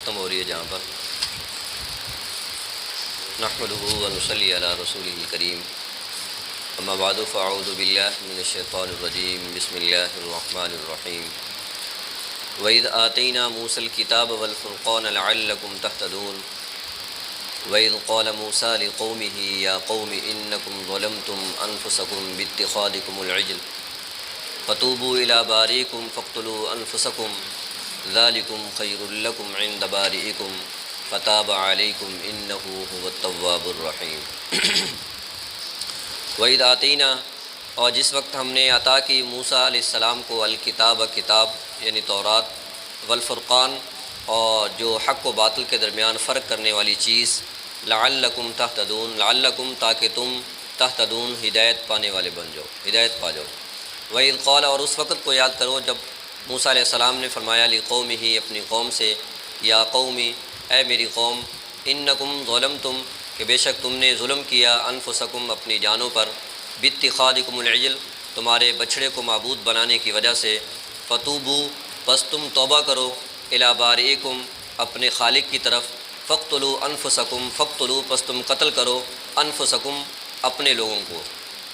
ختم ہو رہی ہے جہاں پر نحمدہ و نصلی علی رسولہ الکریم اما بعد فاعوذ باللہ من الشیطان الرجیم بسم اللہ الرحمن الرحیم وَإِذْ آتَيْنَا مُوسَى الْكِتَابَ وَالْفُرْقَانَ لَعَلَّكُمْ تَهْتَدُونَ وَإِذْ قَالَ مُوسَى لِقَوْمِهِ يَا قَوْمِ إِنَّكُمْ ظَلَمْتُمْ أَنفُسَكُمْ بِاتِّخَاذِكُمُ الْعِجْلَ فَتُوبُوا إِلَىٰ بَارِئِكُمْ فَاقْتُلُوا أَنفُسَكُمْ ذَلِكُمْ خَيْرٌ لَكُمْ عِندَ بَارِئِكُمْ فَتَابَ عَلَيْكُمْ إِنَّهُ هُوَ التَّوَّابُ الرَّحِيمُ وَإِذْ آتَيْنَا اور جس وقت ہم نے عطا کی موسیٰ علیہ السلام کو الکتاب کتاب یعنی تورات والفرقان اور جو حق و باطل کے درمیان فرق کرنے والی چیز لعلکم تہتدون لعلکم تاکہ تم تہتدون ہدایت پانے والے بن جاؤ ہدایت پا جاؤ وَإِذْ قَالَ اور اس وقت کو یاد کرو جب موسیٰ علیہ السلام نے فرمایا لقومہ اپنی قوم سے یا قومی اے میری قوم انکم ظلمتم کہ بے شک تم نے ظلم کیا انفسکم اپنی جانوں پر باتخاذکم العجل تمہارے بچھڑے کو معبود بنانے کی وجہ سے فتوبو پس تم توبہ کرو الی بارئکم اپنے خالق کی طرف فاقتلوا انفسکم فاقتلوا پس تم قتل کرو انفسکم اپنے لوگوں کو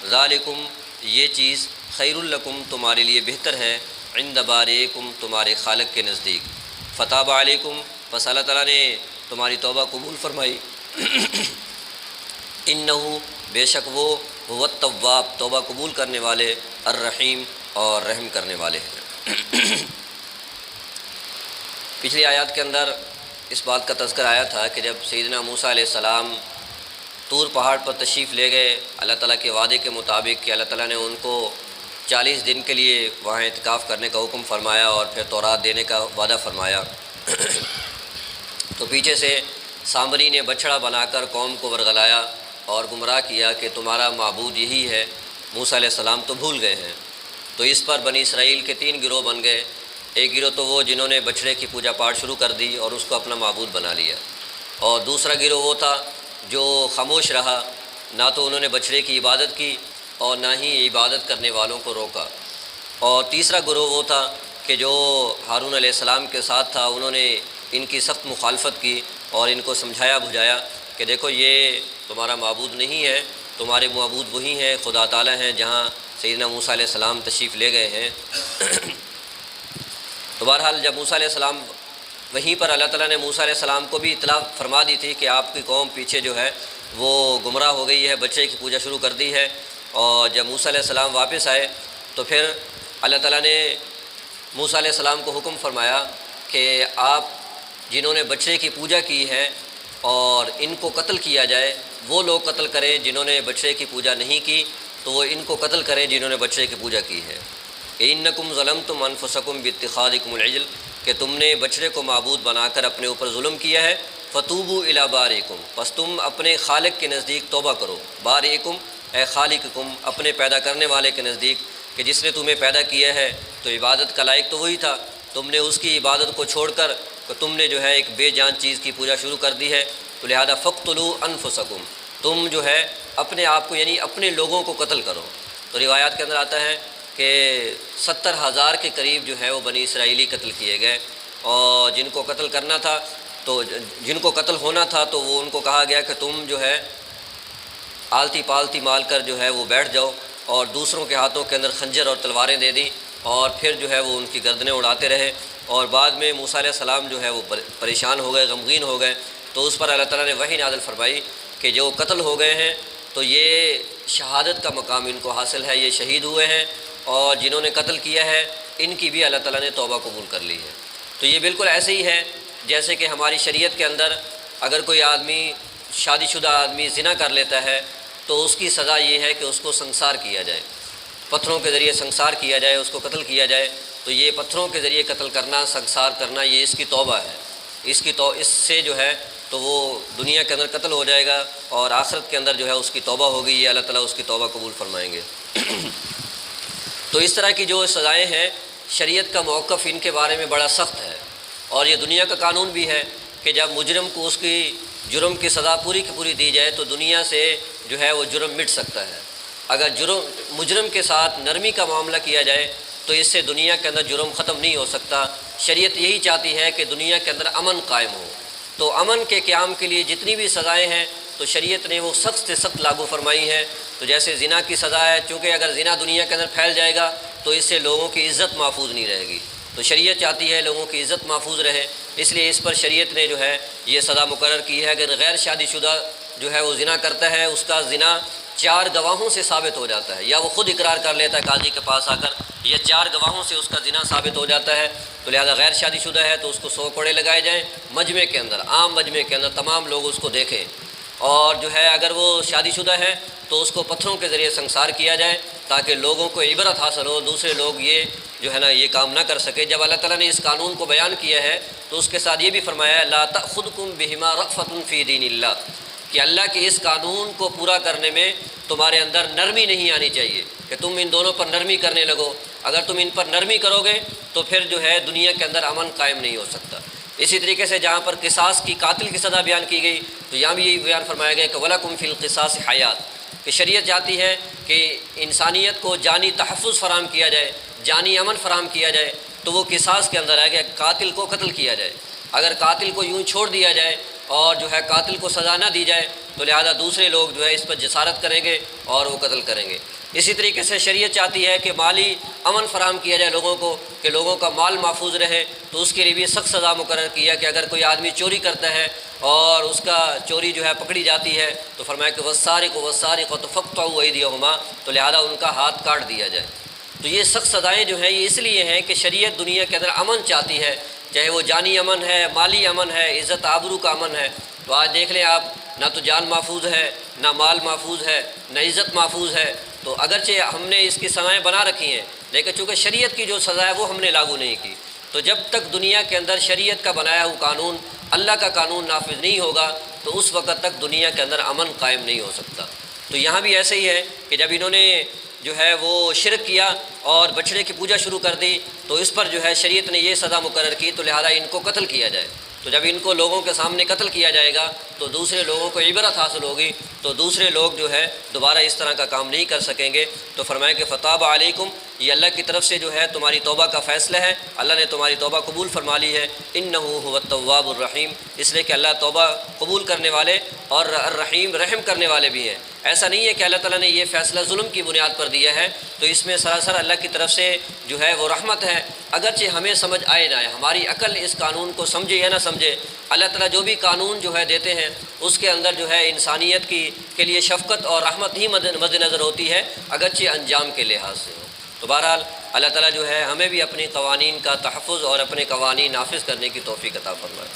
ذالکم یہ چیز خیر لکم تمہارے لیے بہتر ہے عند بارئکم تمہارے خالق کے نزدیک فتاب علیکم پس اللہ تعالیٰ نے تمہاری توبہ قبول فرمائی انہو بے شک وہ هو التواب توبہ قبول کرنے والے الرحیم اور رحم کرنے والے ہیں پچھلی آیات کے اندر اس بات کا تذکر آیا تھا کہ جب سیدنا موسیٰ علیہ السلام طور پہاڑ پر تشریف لے گئے اللہ تعالیٰ کے وعدے کے مطابق کہ اللہ تعالیٰ نے ان کو 40 دن کے لیے وہاں اعتکاف کرنے کا حکم فرمایا اور پھر تورات دینے کا وعدہ فرمایا تو پیچھے سے سامری نے بچھڑا بنا کر قوم کو ورغلایا اور گمراہ کیا کہ تمہارا معبود یہی ہے موسیٰ علیہ السلام تو بھول گئے ہیں تو اس پر بنی اسرائیل کے 3 گروہ بن گئے ایک گروہ تو وہ جنہوں نے بچھڑے کی پوجا پاٹ شروع کر دی اور اس کو اپنا معبود بنا لیا اور دوسرا گروہ وہ تھا جو خاموش رہا نہ تو انہوں نے بچھڑے کی عبادت کی اور نہ ہی عبادت کرنے والوں کو روکا اور تیسرا گروہ وہ تھا کہ جو ہارون علیہ السلام کے ساتھ تھا انہوں نے ان کی سخت مخالفت کی اور ان کو سمجھایا بجھایا کہ دیکھو یہ تمہارا معبود نہیں ہے تمہارے معبود وہی ہیں خدا تعالیٰ ہیں جہاں سیدنا موسیٰ علیہ السلام تشریف لے گئے ہیں تو بہرحال جب موسیٰ علیہ السلام وہیں پر اللہ تعالیٰ نے موسیٰ علیہ السلام کو بھی اطلاع فرما دی تھی کہ آپ کی قوم پیچھے جو ہے وہ گمراہ ہو گئی ہے بچے کی پوجا شروع کر دی ہے اور جب موسیٰ علیہ السلام واپس آئے تو پھر اللہ تعالیٰ نے موسیٰ علیہ السلام کو حکم فرمایا کہ آپ جنہوں نے بچے کی پوجا کی ہے اور ان کو قتل کیا جائے وہ لوگ قتل کریں جنہوں نے بچے کی پوجا نہیں کی تو وہ ان کو قتل کریں جنہوں نے بچے کی پوجا کی ہے کہ انکم ظلمتم انفسکم باتخاذکم العجل کہ تم نے بچڑے کو معبود بنا کر اپنے اوپر ظلم کیا ہے فتوبوا الی بارئکم پس تم اپنے خالق کے نزدیک توبہ کرو بارئکم اے خالقکم اپنے پیدا کرنے والے کے نزدیک کہ جس نے تمہیں پیدا کیا ہے تو عبادت کا لائق تو وہی تھا تم نے اس کی عبادت کو چھوڑ کر کہ تم نے جو ہے ایک بے جان چیز کی پوجا شروع کر دی ہے تو لہذا فاقتلوا انفسکم تم جو ہے اپنے آپ کو یعنی اپنے لوگوں کو قتل کرو تو روایات کے اندر آتا ہے کہ 70,000 کے قریب جو ہے وہ بنی اسرائیلی قتل کیے گئے اور جن کو قتل کرنا تھا تو جن کو قتل ہونا تھا تو وہ ان کو کہا گیا کہ تم جو ہے آلتی پالتی مال کر جو ہے وہ بیٹھ جاؤ اور دوسروں کے ہاتھوں کے اندر خنجر اور تلواریں دے دیں اور پھر جو ہے وہ ان کی گردنیں اڑاتے رہے اور بعد میں موسیٰ علیہ السلام جو ہے وہ پریشان ہو گئے غمگین ہو گئے تو اس پر اللہ تعالیٰ نے وحی نازل فرمائی کہ جو قتل ہو گئے ہیں تو یہ شہادت کا مقام ان کو حاصل ہے یہ شہید ہوئے ہیں اور جنہوں نے قتل کیا ہے ان کی بھی اللہ تعالیٰ نے توبہ قبول کر لی ہے تو یہ بالکل ایسے ہی ہے جیسے کہ ہماری شریعت کے اندر اگر کوئی آدمی شادی شدہ آدمی زنا کر لیتا ہے تو اس کی سزا یہ ہے کہ اس کو سنسار کیا جائے پتھروں کے ذریعے سنسار کیا جائے اس کو قتل کیا جائے تو یہ پتھروں کے ذریعے قتل کرنا سنسار کرنا یہ اس کی توبہ ہے اس سے جو ہے تو وہ دنیا کے اندر قتل ہو جائے گا اور آخرت کے اندر جو ہے اس کی توبہ ہوگی یہ اللہ تعالیٰ اس کی توبہ قبول فرمائیں گے تو اس طرح کی جو سزائیں ہیں شریعت کا موقف ان کے بارے میں بڑا سخت ہے اور یہ دنیا کا قانون بھی ہے کہ جب مجرم کو اس کی جرم کی سزا پوری کی پوری دی جائے تو دنیا سے جو ہے وہ جرم مٹ سکتا ہے اگر مجرم کے ساتھ نرمی کا معاملہ کیا جائے تو اس سے دنیا کے اندر جرم ختم نہیں ہو سکتا شریعت یہی چاہتی ہے کہ دنیا کے اندر امن قائم ہو۔ تو امن کے قیام کے لیے جتنی بھی سزائیں ہیں تو شریعت نے وہ سخت سے سخت لاگو فرمائی ہیں۔ تو جیسے زنا کی سزا ہے، چونکہ اگر زنا دنیا کے اندر پھیل جائے گا تو اس سے لوگوں کی عزت محفوظ نہیں رہے گی، تو شریعت چاہتی ہے لوگوں کی عزت محفوظ رہے، اس لیے اس پر شریعت نے جو ہے یہ سزا مقرر کی ہے۔ اگر غیر شادی شدہ جو ہے وہ زنا کرتا ہے، اس کا زنا 4 گواہوں سے ثابت ہو جاتا ہے، یا وہ خود اقرار کر لیتا ہے قاضی کے پاس آ کر، یا 4 گواہوں سے اس کا زنا ثابت ہو جاتا ہے، تو لہذا غیر شادی شدہ ہے تو اس کو 100 کوڑے لگائے جائیں مجمع کے اندر، عام مجمع کے اندر تمام لوگ اس کو دیکھیں۔ اور جو ہے اگر وہ شادی شدہ ہے تو اس کو پتھروں کے ذریعے سنسار کیا جائے تاکہ لوگوں کو عبرت حاصل ہو، دوسرے لوگ یہ جو ہے نا یہ کام نہ کر سکے۔ جب اللہ تعالیٰ نے اس قانون کو بیان کیا ہے تو اس کے ساتھ یہ بھی فرمایا ہے لا تأخذکم بہما رأفۃ فی دین اللہ، کہ اللہ کے اس قانون کو پورا کرنے میں تمہارے اندر نرمی نہیں آنی چاہیے کہ تم ان دونوں پر نرمی کرنے لگو۔ اگر تم ان پر نرمی کرو گے تو پھر جو ہے دنیا کے اندر امن قائم نہیں ہو سکتا۔ اسی طریقے سے جہاں پر قصاص کی قاتل کی سزا بیان کی گئی تو یہاں بھی یہی بیان فرمایا گیا کہ وَلَكُمْ فِي الْقِصَاصِ حیات، کہ شریعت چاہتی ہے کہ انسانیت کو جانی تحفظ فراہم کیا جائے، جانی امن فراہم کیا جائے، تو وہ قصاص کے اندر ہے کہ قاتل کو قتل کیا جائے۔ اگر قاتل کو یوں چھوڑ دیا جائے اور جو ہے قاتل کو سزا نہ دی جائے تو لہذا دوسرے لوگ جو ہے اس پر جسارت کریں گے اور وہ قتل کریں گے۔ اسی طریقے سے شریعت چاہتی ہے کہ مالی امن فراہم کیا جائے لوگوں کو، کہ لوگوں کا مال محفوظ رہے، تو اس کے لیے بھی سخت سزا مقرر کیا کہ اگر کوئی آدمی چوری کرتا ہے اور اس کا چوری جو ہے پکڑی جاتی ہے تو فرمایا کہ وَالسَّارِقُ وَالسَّارِقَةُ فَاقْطَعُوا أَيْدِيَهُمَا، تو لہذا ان کا ہاتھ کاٹ دیا جائے۔ تو یہ سخت سزائیں جو ہیں یہ اس لیے ہیں کہ شریعت دنیا کے اندر امن چاہتی ہے، چاہے وہ جانی امن ہے، مالی امن ہے، عزت آبرو کا امن ہے۔ تو آج دیکھ لیں آپ، نہ تو جان محفوظ ہے، نہ مال محفوظ ہے، نہ عزت محفوظ ہے۔ تو اگرچہ ہم نے اس کی سزائیں بنا رکھی ہیں لیکن چونکہ شریعت کی جو سزا ہے وہ ہم نے لاگو نہیں کی، تو جب تک دنیا کے اندر شریعت کا بنایا ہوا قانون، اللہ کا قانون نافذ نہیں ہوگا تو اس وقت تک دنیا کے اندر امن قائم نہیں ہو سکتا۔ تو یہاں بھی ایسے ہی ہے کہ جب انہوں نے جو ہے وہ شرک کیا اور بچڑے کی پوجا شروع کر دی تو اس پر جو ہے شریعت نے یہ سزا مقرر کی، تو لہذا ان کو قتل کیا جائے۔ تو جب ان کو لوگوں کے سامنے قتل کیا جائے گا تو دوسرے لوگوں کو عبرت حاصل ہوگی، تو دوسرے لوگ جو ہے دوبارہ اس طرح کا کام نہیں کر سکیں گے۔ تو فرمایا کہ فتاب علیکم، یہ اللہ کی طرف سے جو ہے تمہاری توبہ کا فیصلہ ہے، اللہ نے تمہاری توبہ قبول فرما لی ہے۔ انہ هو التواب الرحیم، اس لیے کہ اللہ توبہ قبول کرنے والے اور الرحیم رحم کرنے والے بھی ہیں۔ ایسا نہیں ہے کہ اللہ تعالیٰ نے یہ فیصلہ ظلم کی بنیاد پر دیا ہے، تو اس میں سراسر اللہ کی طرف سے جو ہے وہ رحمت ہے، اگرچہ ہمیں سمجھ آئے نہ آئے، ہماری عقل اس قانون کو سمجھے یا نہ سمجھے، اللہ تعالیٰ جو بھی قانون جو ہے دیتے ہیں اس کے اندر جو ہے انسانیت کے لیے شفقت اور رحمت ہی مد نظر ہوتی ہے، اگرچہ انجام کے لحاظ سے ہو۔ تو بہرحال اللہ تعالیٰ جو ہے ہمیں بھی اپنی قوانین کا تحفظ اور اپنے قوانین نافذ کرنے کی توفیق عطا فرمائے۔